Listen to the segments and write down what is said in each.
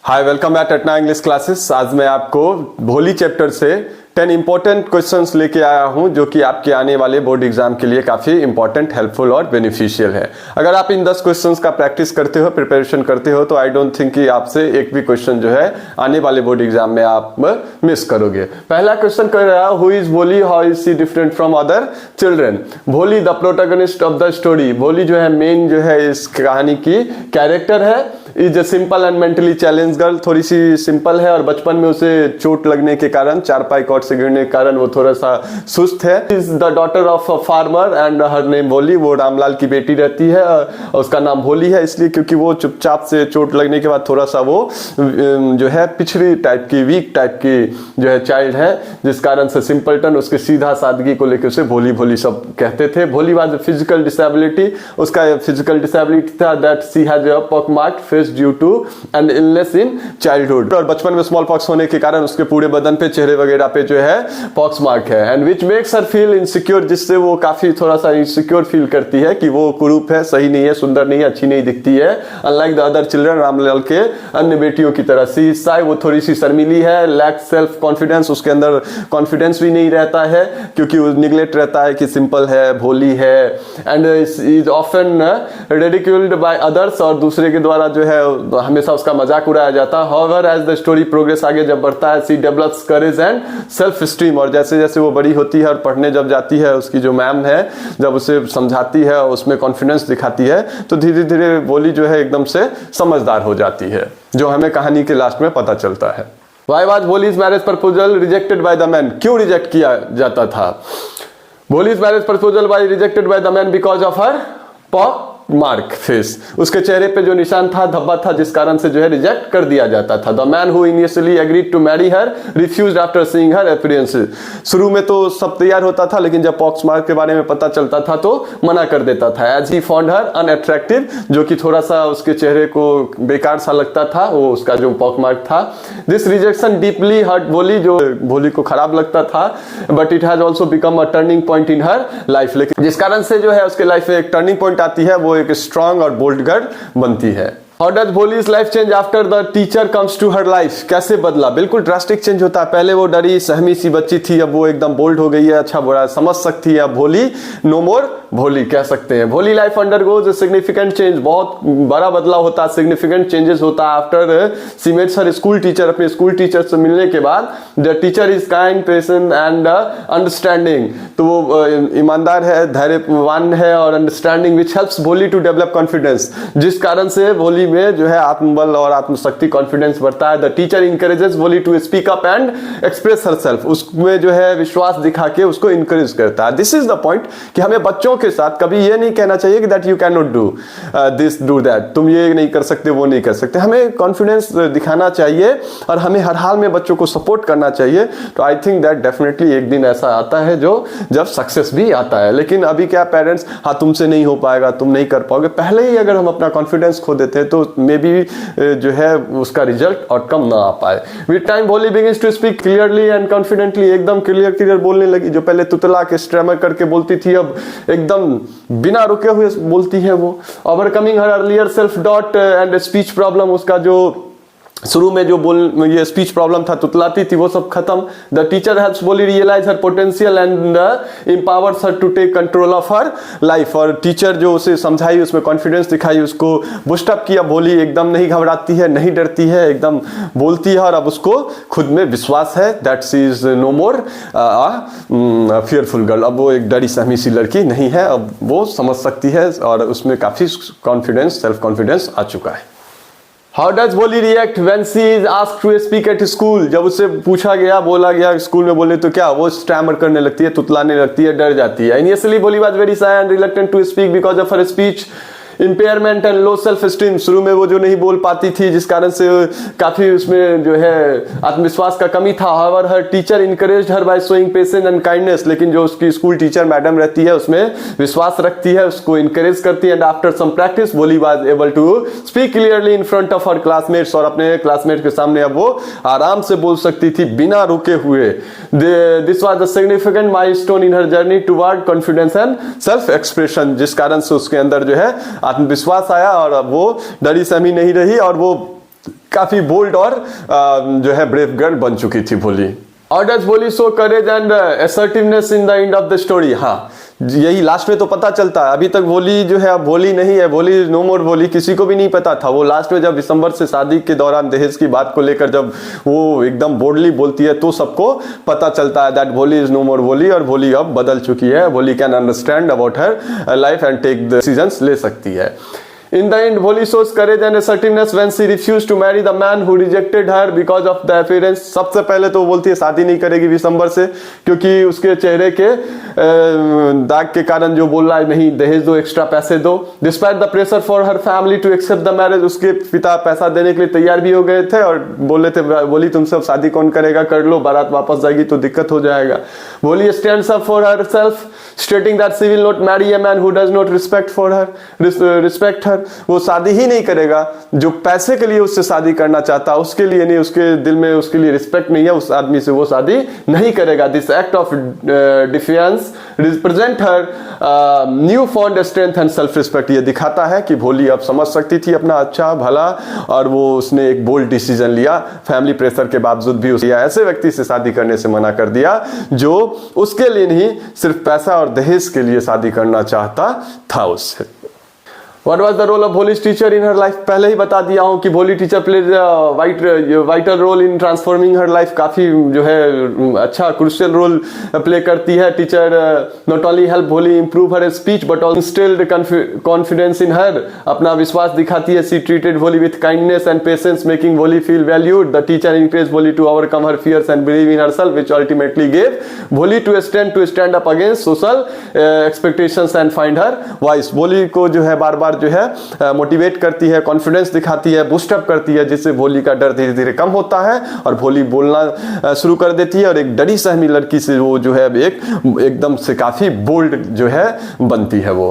Hi, welcome at टटना English classes. आज मैं आपको भोली चैप्टर से 10 इंपॉर्टेंट क्वेश्चंस लेके आया हूं जो कि आपके आने वाले बोर्ड एग्जाम के लिए काफी इंपॉर्टेंट, हेल्पफुल और बेनिफिशियल है। अगर आप इन 10 क्वेश्चंस का प्रैक्टिस करते हो, प्रिपरेशन करते हो, तो आई डोंट थिंक कि आपसे एक भी क्वेश्चन जो है आने वाले बोर्ड एग्जाम में आप मिस करोगे। पहला क्वेश्चन कर रहा है, who is Bholi, how is she different from other children. Bholi the protagonist of the story. Bholi जो है मेन जो है इस कहानी की कैरेक्टर है। Is a simple and mentally challenge girl. थोड़ी सी सिंपल है और बचपन में उसे चोट लगने के कारण, चारपाई कॉट से गिरने के कारण वो थोड़ा सा सुस्त है। Is the daughter of a farmer and her name भोली। वो रामलाल की बेटी रहती है और उसका नाम भोली है, इसलिए क्योंकि वो चुपचाप से चोट लगने के बाद थोड़ा सा वो जो है पिछड़ी टाइप की, वीक टाइप की जो है चाइल्ड है, जिस कारण से सिंपलटन उसके सीधा सादगी को लेकर उसे भोली भोली सब कहते थे। Bholi was a physical disability. उसका फिजिकल डिसेबिलिटी था that she has a pock mark face due to an illness in childhood. और बचपन में स्मॉल पॉक्स होने के कारण उसके पूरे बदन पे, चेहरे वगैरह पे जो है पॉक्स मार्क है। And which makes her feel insecure, जिससे वो काफी थोड़ा सा इनसिक्योर फील करती है कि वो कुरूप है, सही नहीं है, सुंदर नहीं है, अच्छी नहीं दिखती है। Unlike the other children, Ramlal के अन्य बेटियों की तरह। सी साई, वो थोड़ी सी शर्मीली है। लैक सेल्फ कॉन्फिडेंस, उसके अंदर कॉन्फिडेंस भी नहीं रहता है क्योंकि वो निगलेक्ट रहता है कि सिंपल है, भोली है। And is often ridiculed by others, और दूसरे के द्वारा जो है हमेशा उसका मजाक उड़ाया जाता है। However as the story progress, आगे जब बढ़ता है, she develops courage and self esteem. और जैसे जैसे वो बड़ी होती है और पढ़ने जब जाती है, उसकी जो मैम है जब उसे समझाती है और उसमें कॉन्फिडेंस दिखाती है, तो धीरे धीरे भोली जो है एकदम से समझदार हो जाती है, जो हमें कहानी के लास्ट में पता चलता है। Why was Bholi's marriage proposal rejected by the man? क्यों रिजेक्ट किया जाता था? Bholi's marriage proposal was rejected by the man because of her pock mark face. उसके चेहरे पे जो निशान था, धब्बा था, जिस कारण से जो है रिजेक्ट कर दिया जाता था। The man who initially agreed to marry her refused after seeing her appearance. शुरू में तो सब तैयार होता था, लेकिन जब पॉक्स मार्क के बारे में पता चलता था तो मना कर देता था। As he found her unattractive, जो कि थोड़ा सा उसके चेहरे को बेकार सा लगता था, वो उसका जो पॉक मार्क था। दिस रिजेक्शन डीपली हर्ट भोली, जो भोली को खराब लगता था। But it has also become a turning point in her life, लेकिन जिस कारण से जो है उसके लाइफ में एक टर्निंग पॉइंट आती है, वो एक स्ट्रॉन्ग और बोल्ड गर्ल बनती है। How does Bholi's life change after the teacher comes to her life? कैसे बदला? बिल्कुल ड्रास्टिक चेंज होता है। पहले वो डरी सहमी सी बच्ची थी, अब वो एकदम बोल्ड हो गई है, अच्छा बुरा समझ सकती है। अब भोली नो मोर भोली कह सकते हैं। भोली लाइफ अंडरगोज सिग्निफिकेंट चेंज, बहुत बड़ा बदलाव होता है, सिग्निफिकेंट चेंजेस होता है। आफ्टर सी मेट्स हर स्कूल टीचर, अपने स्कूल टीचर से मिलने के बाद, the teacher is kind, patient and understanding. तो वो ईमानदार है, धैर्यवान है और अंडरस्टैंडिंग, विच हेल्प्स भोली टू डेवलप कॉन्फिडेंस, जिस कारण से भोली में जो है आत्मबल और आत्मशक्ति, कॉन्फिडेंस बढ़ता है। The teacher encourages Bholi to speak up and express herself, उसमें जो है विश्वास दिखा के उसको इंकरेज करता है। दिस इज द पॉइंट कि हमें बच्चों के साथ कभी ये नहीं कहना चाहिए कि that you can not do this do that, तुम ये नहीं कर सकते, वो नहीं कर सकते। हमें कॉन्फिडेंस दिखाना चाहिए और हमें हर हाल में बच्चों को सपोर्ट करना चाहिए। तो आई थिंक दैट डेफिनेटली एक दिन ऐसा आता है जो जब सक्सेस भी आता है। लेकिन अभी क्या पेरेंट्स, हाँ तुमसे नहीं हो पाएगा, तुम नहीं कर पाओगे, पहले ही अगर हम अपना कॉन्फिडेंस खो देते हैं तो मे बी जो है उसका रिजल्ट आउटकम ना आ पाए। With time Bholi begins to speak clearly and confidently, एकदम क्लियर बोलने लगी। जो पहले तुतला के स्ट्रेमर करके बोलती थी, अब एकदम बिना रुके हुए बोलती है वो। Overcoming her earlier self doubt and speech problem, उसका जो शुरू में जो ये स्पीच प्रॉब्लम था, तुतलाती थी, वो सब खत्म। The teacher helps Bholi realise her potential and empowers her to take control of her life. और टीचर जो उसे समझाई, उसमें कॉन्फिडेंस दिखाई, उसको बूस्ट अप किया। भोली एकदम नहीं घबराती है, नहीं डरती है, एकदम बोलती है और अब उसको खुद में विश्वास है। That she is no more fearful girl. अब वो एक डरी सहमी सी लड़की नहीं है, अब वो समझ सकती है और उसमें काफी कॉन्फिडेंस, सेल्फ कॉन्फिडेंस आ चुका है। How does Bholi react when she is asked to speak at school? जब उससे पूछा गया, बोला गया स्कूल में बोले तो क्या, वो स्टैमर करने लगती है, तुतलाने लगती है, डर जाती है। Initially Bholi was very shy and reluctant to speak because of her speech impairment and low self esteem. शुरू में वो जो नहीं बोल पाती थी, जिस कारण से काफी उसमें जो है आत्मविश्वास का कमी था। However her teacher encouraged her by showing patience and kindness, लेकिन जो उसकी स्कूल टीचर मैडम रहती है उसमें विश्वास रखती है, उसको इनकरेज करती है। And after some practice Bholi was able to speak clearly in front of her classmates, और अपने क्लासमेट के सामने अब वो आराम से बोल सकती थी बिना रुके हुए। This was the significant milestone in her journey toward confidence and self expression, जिस कारण से उसके अंदर जो है आत्मविश्वास आया और अब वो डरी सहमी नहीं रही और वो काफी बोल्ड और जो है ब्रेव गर्ल बन चुकी थी भोली। How does भोली show courage and assertiveness in the end of the story? हाँ, यही लास्ट में तो पता चलता है। अभी तक भोली जो है अब भोली नहीं है, भोली नो मोर भोली, किसी को भी नहीं पता था। वो लास्ट में जब दिसंबर से शादी के दौरान दहेज की बात को लेकर जब वो एकदम बोल्डली बोलती है तो सबको पता चलता है दैट भोली इज नो मोर भोली, और भोली अब बदल चुकी है। Bholi can understand about her life and take decisions ले सकती है। In the end, Bholi shows courage and assertiveness when she refused to marry the man who rejected her because of the appearance. सबसे पहले तो वो बोलती है शादी नहीं करेगी दिसंबर से, क्योंकि उसके चेहरे के दाग के कारण जो बोल रहा है नहीं दहेज दो, एक्स्ट्रा पैसे दो। Despite the pressure for her family to accept the marriage, उसके पिता पैसा देने के लिए तैयार भी हो गए थे और बोले थे बोली तुमसे अब शादी कौन करेगा, कर लो, बारात वापस जाएगी तो दिक्कत हो जाएगा। Bholi stands up for herself, stating that she will not marry a man who does not respect her. वो शादी ही नहीं करेगा जो पैसे के लिए उससे शादी करना चाहता, उसके लिए नहीं, उसके दिल में उसके लिए रिस्पेक्ट नहीं है, उस आदमी से वो शादी नहीं करेगा। This act of defence represent her new fond strength and self respect. ये दिखाता है कि भोली अब समझ सकती थी अपना अच्छा भला, और वो उसने एक बोल्ड डिसीजन लिया। फैमिली प्रेशर के बावजूद भी उसे ऐसे व्यक्ति से शादी करने से मना कर दिया जो उसके लिए नहीं सिर्फ पैसा और दहेज के लिए शादी करना चाहता था उससे। What was the role of Bholi's teacher in her life? पहले ही बता दिया हूं कि Bholi teacher plays vital role in transforming her life. काफी जो है अच्छा क्रूशियल रोल प्ले करती है। Teacher not only help Bholi improve her speech but also instilled confidence in her. अपना विश्वास दिखाती है। She treated Bholi with kindness and patience making Bholi feel valued. The teacher encouraged Bholi to overcome her fears and believe in herself, which ultimately gave Bholi to stand up against social expectations and find her voice। भोली को जो है बार बार जो है motivate करती है, confidence दिखाती है, बूस्टअप करती है, जिससे भोली का डर धीरे धीरे कम होता है और भोली बोलना शुरू कर देती है और एक डरी सहमी लड़की से वो जो है एकदम से काफी बोल्ड जो है बनती है वो।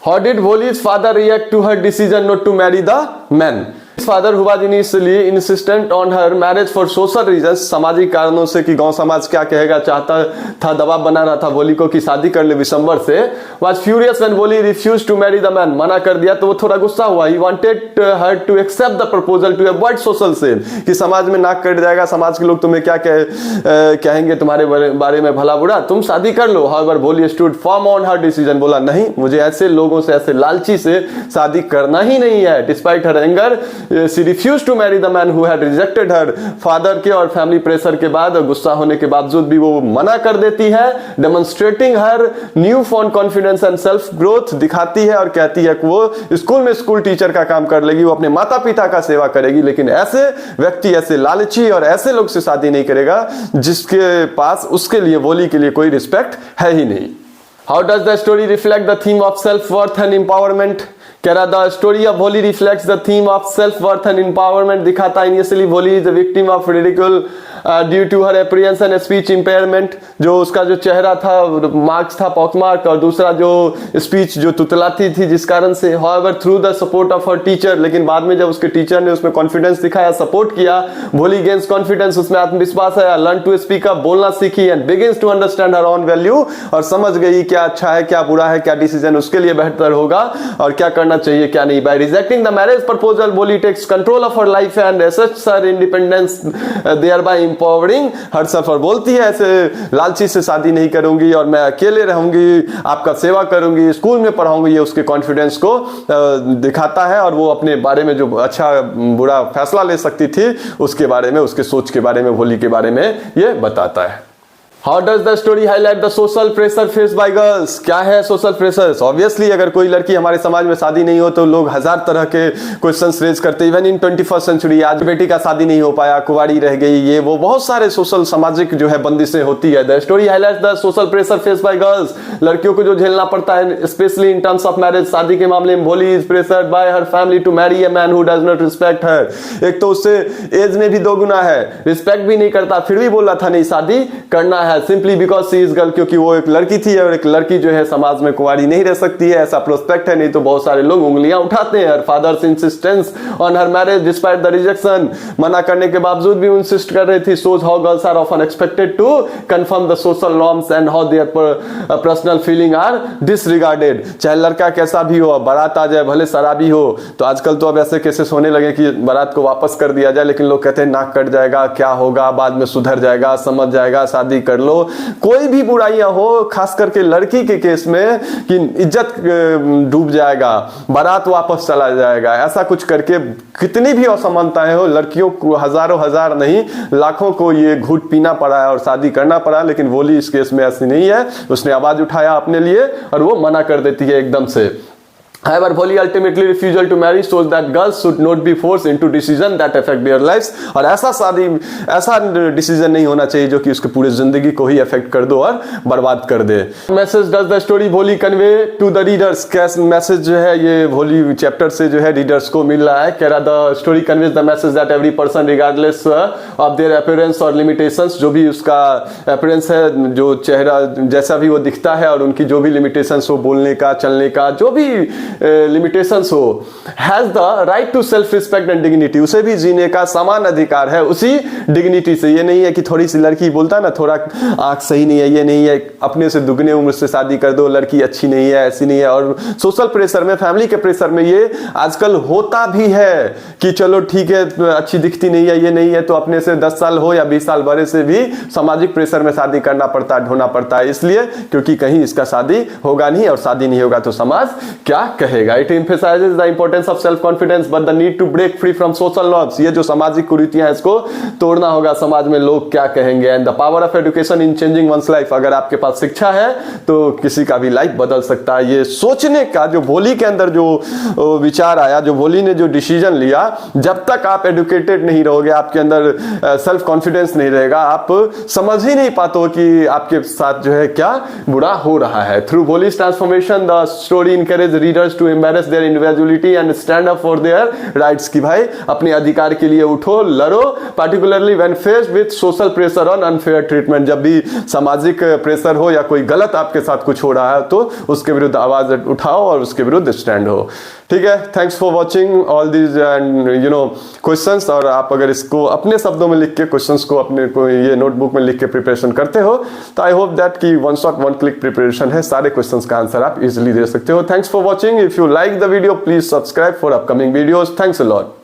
How did Bholi's father react to her decision not to marry the man? His father who was initially insistent on her marriage for social reasons, सामाजिक कारणों से कि गांव समाज क्या कहेगा चाहता था, दबाव बना रहा था भोली को कि शादी कर ले दिसंबर से। Was furious when Bholi refused to marry the man, मना कर दिया तो वो थोड़ा गुस्सा हुआ। He wanted her to accept the proposal to avoid social shame, कि समाज में नाक कट जाएगा, समाज के लोग तुम्हें क्या कहेंगे तुम्हारे बारे में भला बुरा, तुम शादी कर लो। However, Bholi stood firm on her decision, बोला नहीं मुझे ऐसे लोगों से, ऐसे लालची से शादी करना ही नहीं है। Despite her anger, she refused to marry the man who had rejected her। Father के और फैमिली प्रेशर के बाद गुस्सा होने के बावजूद भी वो मना कर देती है। Demonstrating her new fond confidence and self growth, दिखाती है और कहती है कि वो स्कूल टीचर का काम कर लेगी, वो अपने माता पिता का सेवा करेगी, लेकिन ऐसे व्यक्ति, ऐसे लालची और ऐसे लोग से शादी नहीं करेगा जिसके पास उसके लिए, भोली के लिए कोई रिस्पेक्ट है ही नहीं। How does the story reflect the theme of self-worth and empowerment? कह रहा the story of Bholi reflects the theme of self worth and empowerment. दिखाता initially Bholi is the victim of ridicule due to her appearance and speech impairment. जो उसका जो चेहरा था, marks था, pox mark, और दूसरा जो स्पीच जो तुतलाती थी जिस कारण से। However through the support of her teacher, लेकिन बाद में जब उसके टीचर ने उसमें कॉन्फिडेंस दिखाया, सपोर्ट किया, भोली गेन्स कॉन्फिडेंस, उसमें आत्मविश्वास आया, लर्न टू स्पीक अप, बोलना सीखी and begins to understand her own value, और समझ गई क्या अच्छा है क्या बुरा है, क्या डिसीजन उसके लिए बेहतर होगा और क्या करना चाहिए क्या नहीं। By rejecting the marriage proposal Bholi takes control of her life and asserts her independence, thereby empowering herself। और बोलती है ऐसे लालची से शादी नहीं करूंगी और मैं अकेले रहूंगी, आपका सेवा करूंगी, स्कूल में पढ़ाऊंगी, ये उसके कॉन्फिडेंस को दिखाता है और वो अपने बारे में जो अच्छा बुरा फैसला ले सकती थी उसके बारे में, उसके सोच के बारे में, भोली के बारे में ये बताता है। How does the story highlight the social pressure faced by girls? क्या है social pressures? Obviously अगर कोई लड़की हमारे समाज में शादी नहीं हो तो लोग हजार तरह के क्वेश्चंस रेज करते हैं। इवन इन 21st सेंचुरी, आज बेटी का शादी नहीं हो पाया, कुंवारी रह गई, ये वो बहुत सारे सोशल सामाजिक जो है बंदिशें होती है। The story highlights the social pressure faced by girls, लड़कियों को जो झेलना पड़ता है specially in terms of marriage. शादी के मामले में Bholi is pressured by her family to marry a man who does not respect her. एक तो उससे एज में भी 2 गुना है, रिस्पेक्ट भी नहीं करता, फिर भी बोला था नहीं शादी करना है है simply because she is girl, क्योंकि वो एक लड़की थी और एक लड़की जो है समाज में कुंवारी नहीं रह सकती है, ऐसा प्रोस्पेक्ट है। नहीं तो बहुत सारे लोग उंगलियां उठाते हैं। Her father's insistence on her marriage despite the rejection, मना करने के बावजूद भी इंसिस्ट कर रही थी। Shows how girls are often expected to conform the social norms and how their personal feeling are disregarded. चाहे लड़का कैसा भी हो, बारात आ जाए भले शराबी हो, तो आजकल तो अब ऐसे केसेस होने लगे कि बारात को वापस कर दिया जाए, लेकिन लोग कहते हैं नाक कट जाएगा, क्या होगा, बाद में सुधर जाएगा, समझ जाएगा, शादी कर लो। कोई भी बुराइयां हो, खास करके लड़की के केस में, कि इज्जत डूब जाएगा, बारात वापस चला जाएगा, ऐसा कुछ करके कितनी भी असमानताएं हो, लड़कियों को हजारों हजार नहीं लाखों को ये घूट पीना पड़ा है और शादी करना पड़ा। लेकिन वोली इस केस में ऐसी नहीं है, उसने आवाज उठाया अपने लिए और वो मना कर देती है एकदम से। However, Volli ultimately refusal to marry shows that girls should not be forced into decision that affect their lives। और ऐसा डिसीजन नहीं होना चाहिए जो कि उसके पूरे जिंदगी को ही अफेक्ट कर दो और बर्बाद कर दे। मैसेज डज द स्टोरी वोली कन्वे टू द रीडर्स, कैसे मैसेज जो है ये वोली चैप्टर से जो है रीडर्स को मिल रहा है। कह रहा the story conveys the message that every person regardless of their appearance और लिमिटेशंस, जो भी उसका अपीयरेंस है, जो चेहरा जैसा भी वो दिखता है और उनकी जो भी लिमिटेशंस हो, बोलने का, चलने का, जो भी लिमिटेशंस हो, has the right to self respect and dignity, उसे भी जीने का समान अधिकार है उसी डिग्निटी से। ये नहीं है कि थोड़ी सी लड़की बोलता है ना, थोड़ा आंख सही नहीं है, ये नहीं है, अपने से दुगने उम्र से शादी कर दो, लड़की अच्छी नहीं है, ऐसी नहीं है। और सोशल प्रेशर में, फैमिली के प्रेशर में ये आजकल होता भी है कि चलो ठीक है, अच्छी दिखती नहीं है, ये नहीं है, तो अपने से 10 साल हो या 20 साल बड़े से भी सामाजिक प्रेशर में शादी करना पड़ता है, ढोना पड़ता है, इसलिए क्योंकि कहीं इसका शादी होगा नहीं, और शादी नहीं होगा तो समाज क्या कहेगा। It emphasizes the importance of self confidence but the need to break free from social norms। ये जो सामाजिक कुरीतियां हैं इसको तोड़ना होगा, समाज में लोग क्या कहेंगे। And the power of education in changing one's life, अगर आपके पास शिक्षा है तो किसी का भी लाइफ बदल सकता है। ये सोचने का जो वोली के अंदर जो विचार आया, जो वोली ने जो डिसीजन लिया, जब तक आप एडुकेटेड नहीं रहोगे, आपके अंदर सेल्फ कॉन्फिडेंस नहीं रहेगा, आप समझ ही नहीं पाते हो कि आपके साथ जो है क्या बुरा हो रहा है। Through Bholi's transformation the story encourage readers to embrace their individuality and stand up for their rights, कि भाई अपने अधिकार के लिए उठो, लड़ो, particularly when faced with social pressure on unfair treatment. जब भी सामाजिक प्रेशर हो या कोई गलत आपके साथ कुछ हो रहा है तो उसके विरुद्ध आवाज उठाओ और उसके विरुद्ध स्टैंड हो। ठीक है, thanks for watching all these and questions. और आप अगर इसको अपने शब्दों में लिख के क्वेश्चंस को अपने को ये नोटबुक में लिख के प्रिपरेशन करते हो तो आई होप दैट कि one shot one click preparation है, सारे क्वेश्चंस का आंसर आप इजीली दे सकते हो। Thanks for watching. If you like the video please subscribe for upcoming videos. Thanks a lot.